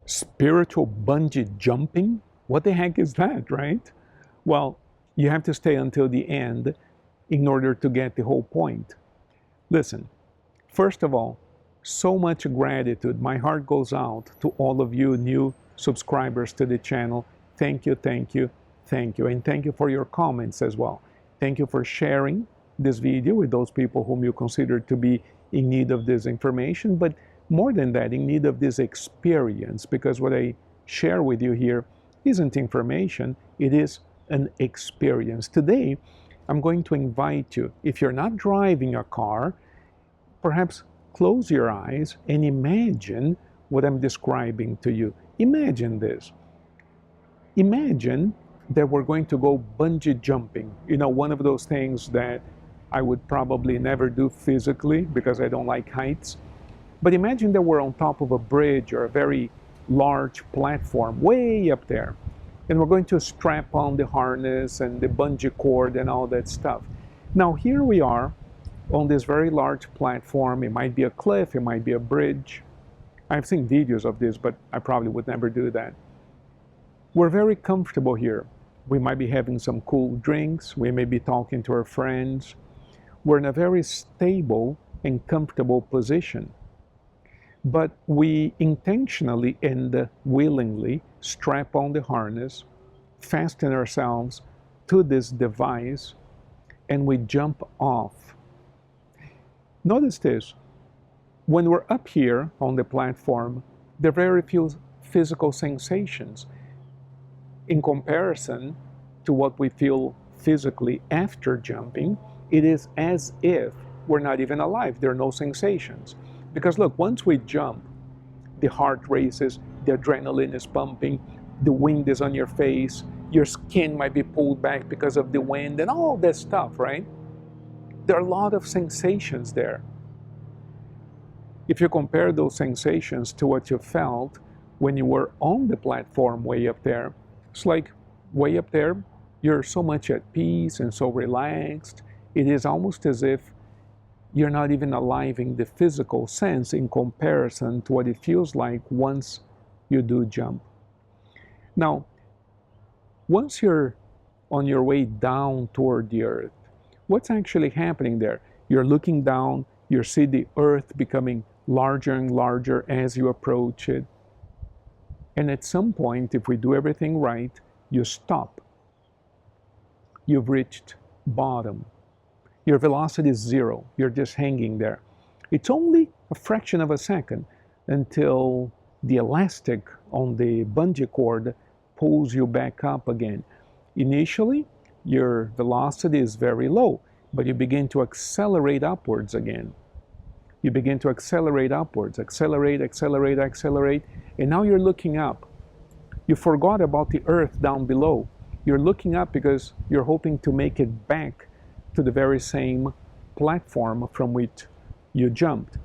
Spiritual bungee jumping? What the heck is that, right? Well, you have to stay until the end in order to get the whole point. Listen, first of all, so much gratitude. My heart goes out to all of you new subscribers to the channel. Thank you, thank you, thank you. And thank you for your comments as well. Thank you for sharing this video with those people whom you consider to be in need of this information, but more than that, in need of this experience, because what I share with you here isn't information, it is an experience. Today, I'm going to invite you, if you're not driving a car, perhaps close your eyes and imagine what I'm describing to you. Imagine this. Imagine that we're going to go bungee jumping. You know, one of those things that I would probably never do physically because I don't like heights. But imagine that we're on top of a bridge or a very large platform way up there. And we're going to strap on the harness and the bungee cord and all that stuff. Now here we are on this very large platform. It might be a cliff, it might be a bridge. I've seen videos of this, but I probably would never do that. We're very comfortable here. We might be having some cool drinks. We may be talking to our friends. We're in a very stable and comfortable position. But we intentionally and willingly strap on the harness, fasten ourselves to this device, and we jump off. Notice this. When we're up here on the platform, there are very few physical sensations in comparison to what we feel physically after jumping. It is as if we're not even alive. There are no sensations. Because look, once we jump, the heart races, the adrenaline is pumping, the wind is on your face, your skin might be pulled back because of the wind and all that stuff, right? There are a lot of sensations there. If you compare those sensations to what you felt when you were on the platform way up there, it's like way up there, you're so much at peace and so relaxed. It is almost as if you're not even alive in the physical sense in comparison to what it feels like once you do jump. Now, once you're on your way down toward the earth, what's actually happening there? You're looking down, you see the earth becoming larger and larger as you approach it. And at some point, if we do everything right, you stop. You've reached bottom. Your velocity is zero. You're just hanging there. It's only a fraction of a second until the elastic on the bungee cord pulls you back up again. Initially, your velocity is very low, but you begin to accelerate upwards again. You begin to accelerate upwards, accelerate, accelerate, accelerate, and now you're looking up. You forgot about the earth down below. You're looking up because you're hoping to make it back to the very same platform from which you jumped.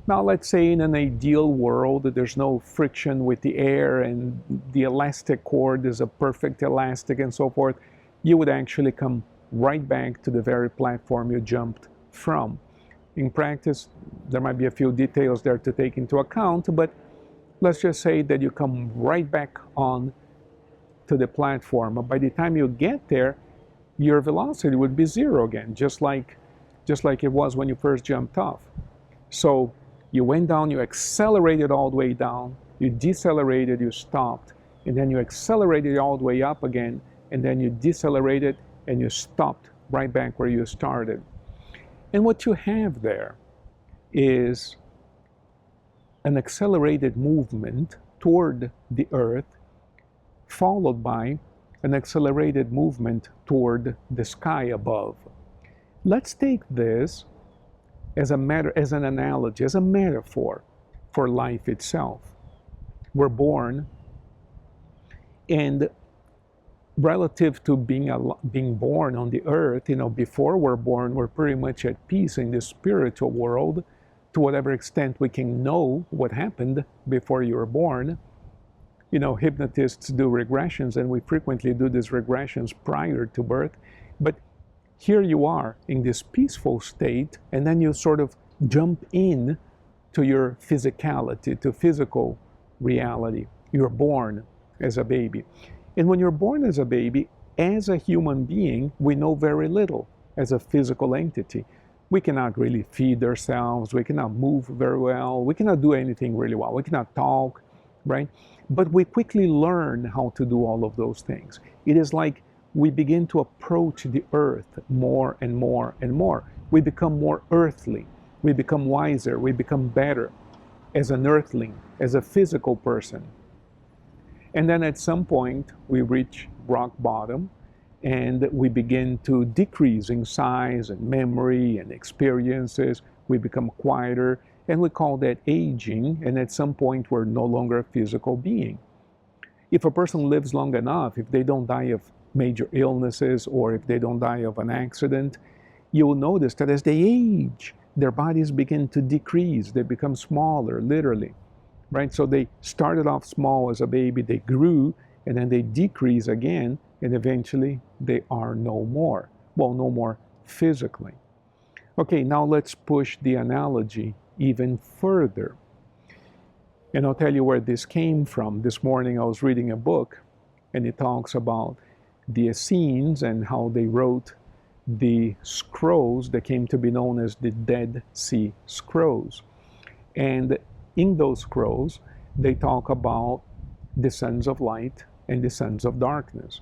Now let's say in an ideal world there's no friction with the air and the elastic cord is a perfect elastic and so forth, you would actually come right back to the very platform you jumped from. In practice, there might be a few details there to take into account, but let's just say that you come right back on to the platform. By the time you get there, your velocity would be zero again, just like it was when you first jumped off. So you went down, you accelerated all the way down, you decelerated, you stopped, and then you accelerated all the way up again, and then you decelerated and you stopped right back where you started. And what you have there is an accelerated movement toward the earth, followed by an accelerated movement toward the sky above. Let's take this as an analogy, as a metaphor for life itself. We're born, and relative to being born on the earth, you know, before we're born, we're pretty much at peace in the spiritual world, to whatever extent we can know what happened before you were born. You know, hypnotists do regressions, and we frequently do these regressions prior to birth. But here you are in this peaceful state, and then you sort of jump in to your physicality, to physical reality. You're born as a baby. And when you're born as a baby, as a human being, we know very little as a physical entity. We cannot really feed ourselves. We cannot move very well. We cannot do anything really well. We cannot talk, right? But we quickly learn how to do all of those things. It is like we begin to approach the earth more and more and more. We become more earthly. We become wiser. We become better as an earthling, as a physical person. And then at some point, we reach rock bottom and we begin to decrease in size and memory and experiences. We become quieter, and we call that aging. And at some point, we're no longer a physical being. If a person lives long enough, if they don't die of major illnesses or if they don't die of an accident, you will notice that as they age, their bodies begin to decrease. They become smaller, literally, right? So they started off small as a baby, they grew, and then they decrease again, and eventually they are no more. Well, no more physically. Okay, now let's push the analogy even further. And I'll tell you where this came from. This morning I was reading a book, and it talks about the Essenes and how they wrote the scrolls that came to be known as the Dead Sea Scrolls. And in those scrolls, they talk about the sons of light and the sons of darkness.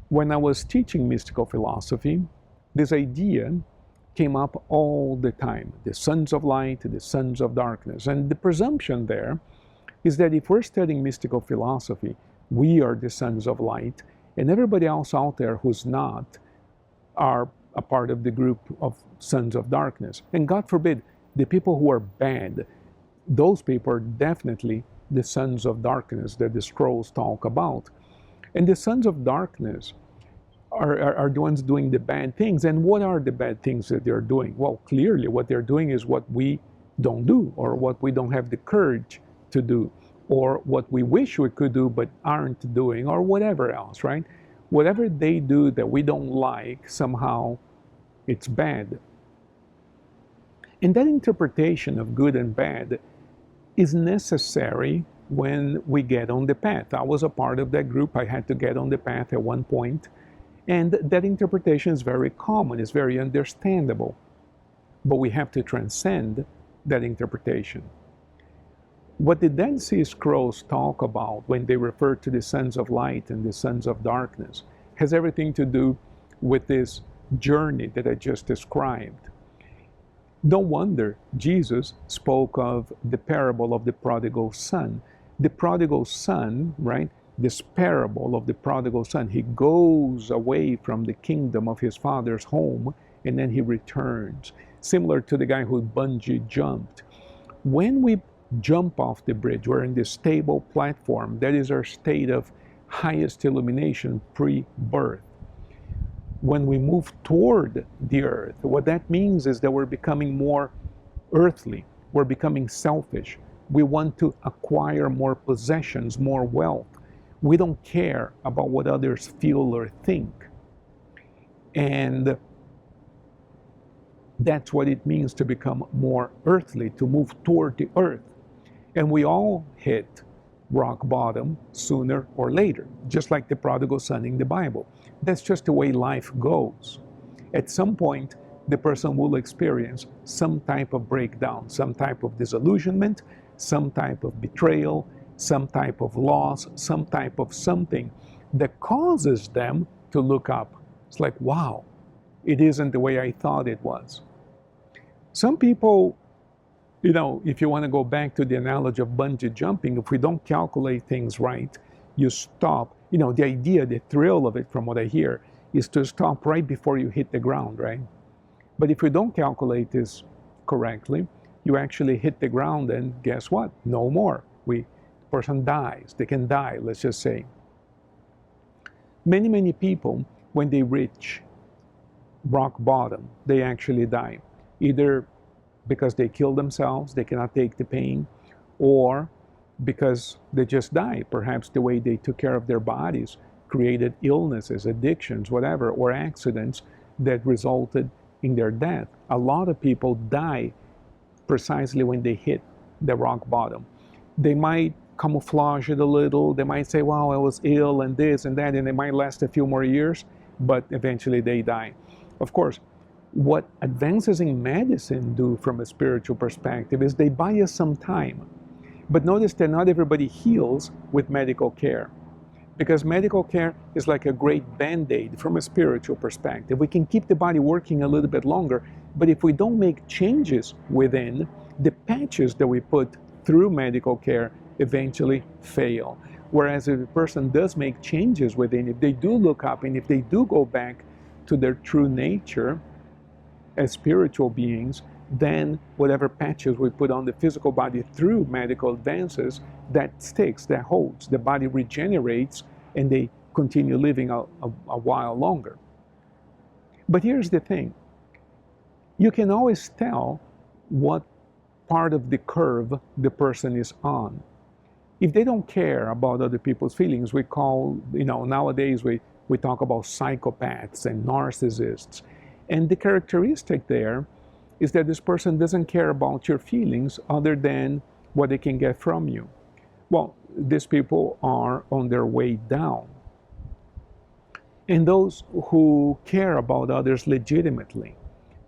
When I was teaching mystical philosophy, this idea came up all the time, the sons of light, the sons of darkness. And the presumption there is that if we're studying mystical philosophy, we are the sons of light, and everybody else out there who's not are a part of the group of sons of darkness. And God forbid, the people who are bad, those people are definitely the sons of darkness that the scrolls talk about. And the sons of darkness are the ones doing the bad things. And what are the bad things that they're doing? Well, clearly what they're doing is what we don't do, or what we don't have the courage to do, or what we wish we could do but aren't doing, or whatever else, right? Whatever they do that we don't like, somehow it's bad. And that interpretation of good and bad is necessary when we get on the path. I was a part of that group. I had to get on the path at one point. And that interpretation is very common, it's very understandable. But we have to transcend that interpretation. What the Dead Sea Scrolls talk about when they refer to the sons of light and the sons of darkness has everything to do with this journey that I just described. No wonder Jesus spoke of the parable of the prodigal son. The prodigal son, right? This parable of the prodigal son, he goes away from the kingdom of his father's home and then he returns. Similar to the guy who bungee jumped. When we jump off the bridge, we're in this stable platform. That is our state of highest illumination pre-birth. When we move toward the earth, what that means is that we're becoming more earthly. We're becoming selfish. We want to acquire more possessions, more wealth. We don't care about what others feel or think. And that's what it means to become more earthly, to move toward the earth. And we all hit rock bottom sooner or later, just like the prodigal son in the Bible. That's just the way life goes. At some point, the person will experience some type of breakdown, some type of disillusionment, some type of betrayal, some type of loss, some type of something that causes them to look up. It's like, wow, it isn't the way I thought it was. Some people, you know, if you want to go back to the analogy of bungee jumping, if we don't calculate things right, you stop. You know, the idea, the thrill of it, from what I hear, is to stop right before you hit the ground, right? But if you don't calculate this correctly, you actually hit the ground and guess what? No more. The person dies. They can die, let's just say. Many people, when they reach rock bottom, they actually die. Either because they kill themselves, they cannot take the pain, or because they just die. Perhaps the way they took care of their bodies created illnesses, addictions, whatever, or accidents that resulted in their death. A lot of people die precisely when they hit the rock bottom. They might camouflage it a little. They might say, wow, I was ill and this and that, and it might last a few more years, but eventually they die. Of course, what advances in medicine do from a spiritual perspective is they buy us some time. But notice that not everybody heals with medical care, because medical care is like a great band-aid from a spiritual perspective. We can keep the body working a little bit longer, but if we don't make changes within, the patches that we put through medical care eventually fail. Whereas if a person does make changes within, if they do look up and if they do go back to their true nature as spiritual beings, then whatever patches we put on the physical body through medical advances, that sticks, that holds. The body regenerates and they continue living a while longer. But here's the thing. You can always tell what part of the curve the person is on. If they don't care about other people's feelings, we call, nowadays we talk about psychopaths and narcissists. And the characteristic there is that this person doesn't care about your feelings other than what they can get from you. Well, these people are on their way down. And those who care about others legitimately,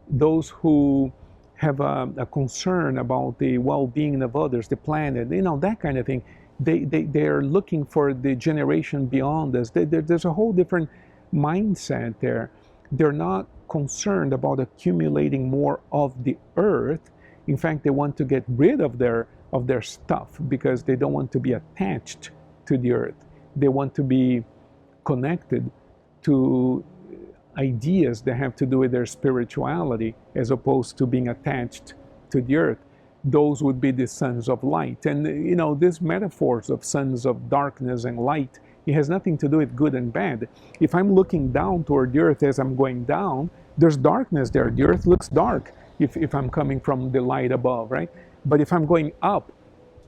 those who have a concern about the well-being of others, the planet, that kind of thing, they're looking for the generation beyond us. There's a whole different mindset there. They're not concerned about accumulating more of the earth. In fact, they want to get rid of their stuff because they don't want to be attached to the earth. They want to be connected to ideas that have to do with their spirituality as opposed to being attached to the earth. Those would be the sons of light. And these metaphors of sons of darkness and light, it has nothing to do with good and bad. If I'm looking down toward the earth as I'm going down, there's darkness there. The earth looks dark if I'm coming from the light above, right? But if I'm going up,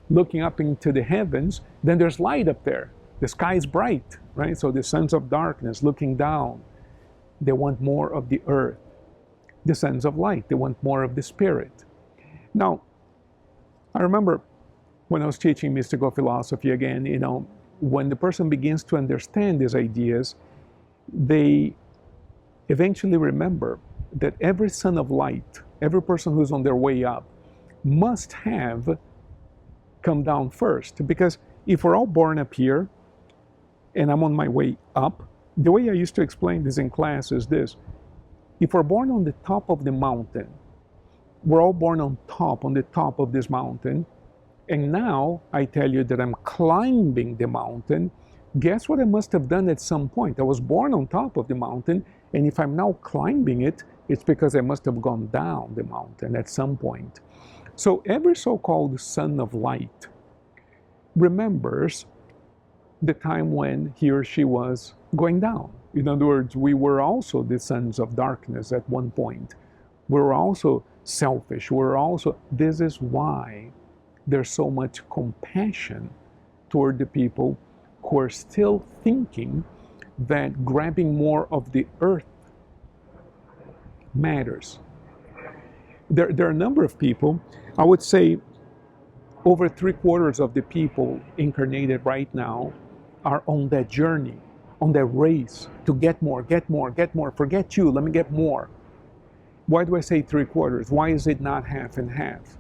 looking up into the heavens, then there's light up there. The sky is bright, right? So the sons of darkness looking down, they want more of the earth. The sons of light, they want more of the spirit. Now, I remember when I was teaching mystical philosophy again, when the person begins to understand these ideas, they eventually remember that every son of light, every person who's on their way up, must have come down first. Because if we're all born up here, and I'm on my way up, the way I used to explain this in class is this. If we're born on the top of the mountain, we're all born on the top of this mountain, and now I tell you that I'm climbing the mountain. Guess what I must have done at some point? I was born on top of the mountain, and if I'm now climbing it, it's because I must have gone down the mountain at some point. So every so-called son of light remembers the time when he or she was going down. In other words, we were also the sons of darkness at one point. We were also selfish. This is why there's so much compassion toward the people who are still thinking that grabbing more of the earth matters. There are a number of people, I would say over 3/4 of the people incarnated right now are on that journey, on that race to get more. Forget you, let me get more. Why do I say 3/4? Why is it not half and half?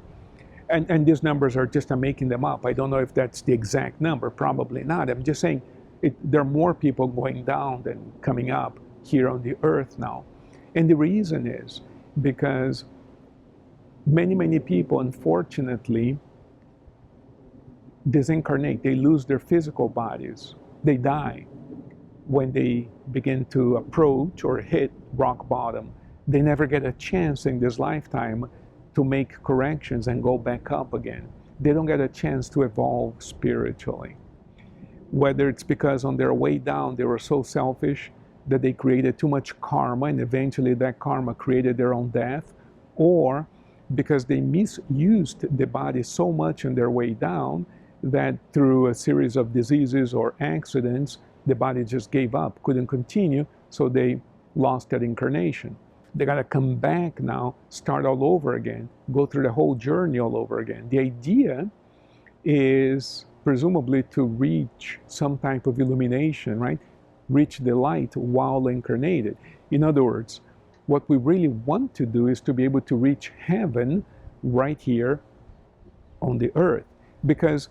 And these numbers are just, I'm making them up. I don't know if that's the exact number, probably not. I'm just saying there are more people going down than coming up here on the earth now. And the reason is because many people, unfortunately, disincarnate. They lose their physical bodies. They die when they begin to approach or hit rock bottom. They never get a chance in this lifetime to make corrections and go back up again. They don't get a chance to evolve spiritually. Whether it's because on their way down they were so selfish that they created too much karma and eventually that karma created their own death, or because they misused the body so much on their way down that through a series of diseases or accidents, the body just gave up, couldn't continue, so they lost that incarnation. They got to come back now, start all over again, go through the whole journey all over again. The idea is presumably to reach some type of illumination, right? Reach the light while incarnated. In other words, what we really want to do is to be able to reach heaven right here on the earth. Because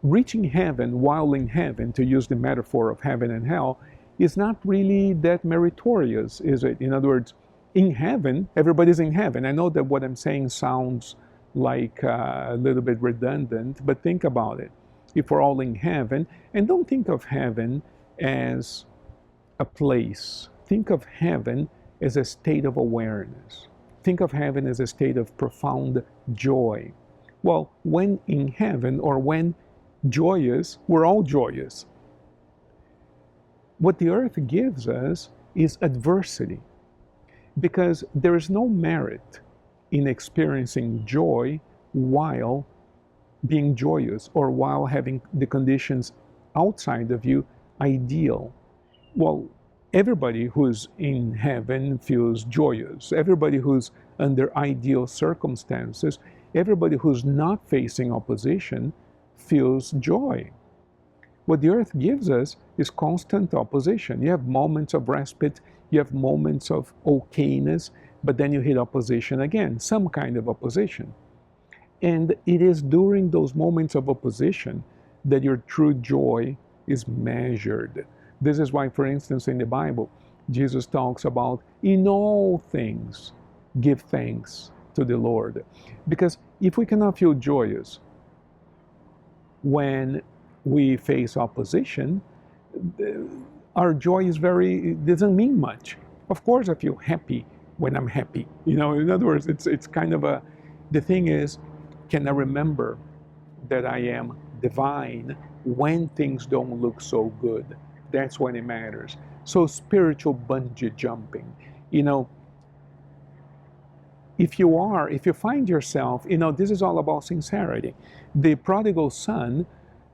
reaching heaven while in heaven, to use the metaphor of heaven and hell, is not really that meritorious, is it? In other words, in heaven, everybody's in heaven. I know that what I'm saying sounds like a little bit redundant, but think about it. If we're all in heaven, and don't think of heaven as a place. Think of heaven as a state of awareness. Think of heaven as a state of profound joy. Well, when in heaven, or when joyous, we're all joyous. What the earth gives us is adversity, because there is no merit in experiencing joy while being joyous, or while having the conditions outside of you ideal. Well, everybody who's in heaven feels joyous. Everybody who's under ideal circumstances, everybody who's not facing opposition feels joy. What the earth gives us is constant opposition. You have moments of respite, you have moments of okayness, but then you hit opposition again, some kind of opposition. And it is during those moments of opposition that your true joy is measured. This is why, for instance, in the Bible, Jesus talks about, in all things, give thanks to the Lord. Because if we cannot feel joyous when we face opposition, our joy is doesn't mean much. Of course I feel happy when I'm happy. In other words, it's kind of the thing is, can I remember that I am divine when things don't look so good? That's when it matters. So spiritual bungee jumping, if you find yourself, this is all about sincerity. The prodigal son,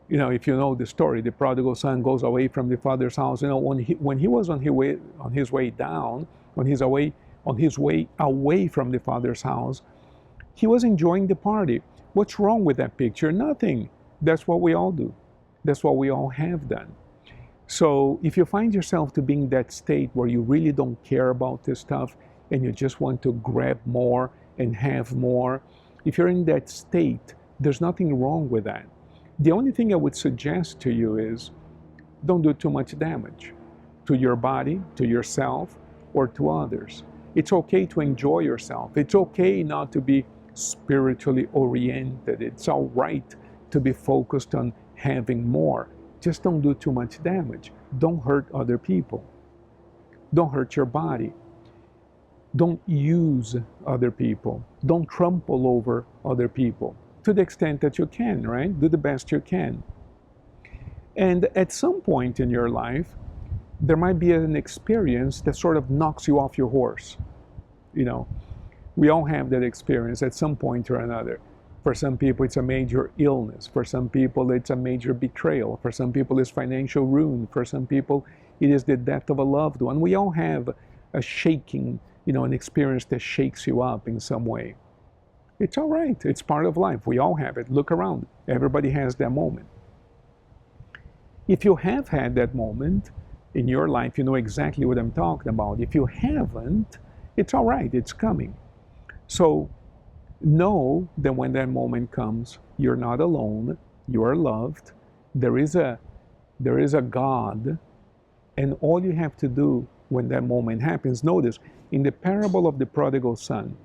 if you know the story, the prodigal son goes away from the father's house. When he was on his way down, on his way away from the father's house, he was enjoying the party. What's wrong with that picture? Nothing. That's what we all do. That's what we all have done. So if you find yourself to be in that state where you really don't care about this stuff and you just want to grab more and have more, if you're in that state, there's nothing wrong with that. The only thing I would suggest to you is don't do too much damage to your body, to yourself, or to others. It's okay to enjoy yourself. It's okay not to be spiritually oriented. It's all right to be focused on having more. Just don't do too much damage. Don't hurt other people. Don't hurt your body. Don't use other people. Don't trample over other people. To the extent that you can, right? Do the best you can. And at some point in your life, there might be an experience that sort of knocks you off your horse. We all have that experience at some point or another. For some people, it's a major illness. For some people, it's a major betrayal. For some people, it's financial ruin. For some people, it is the death of a loved one. We all have a shaking, an experience that shakes you up in some way. It's all right. It's part of life. We all have it. Look around. Everybody has that moment. If you have had that moment in your life, you know exactly what I'm talking about. If you haven't, it's all right. It's coming. So know that when that moment comes, you're not alone. You are loved. There is a God, and all you have to do when that moment happens, notice, in the parable of the prodigal son,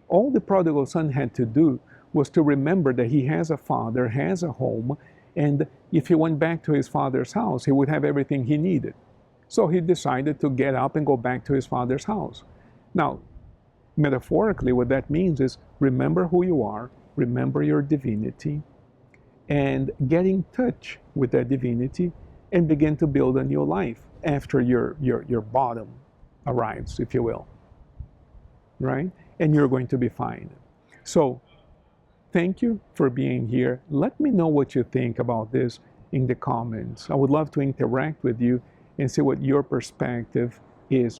all the prodigal son had to do was to remember that he has a father, has a home, and if he went back to his father's house, he would have everything he needed. So he decided to get up and go back to his father's house. Now, metaphorically, what that means is remember who you are, remember your divinity, and get in touch with that divinity and begin to build a new life after your bottom arrives, if you will. Right? And you're going to be fine. So, thank you for being here. Let me know what you think about this in the comments. I would love to interact with you and see what your perspective is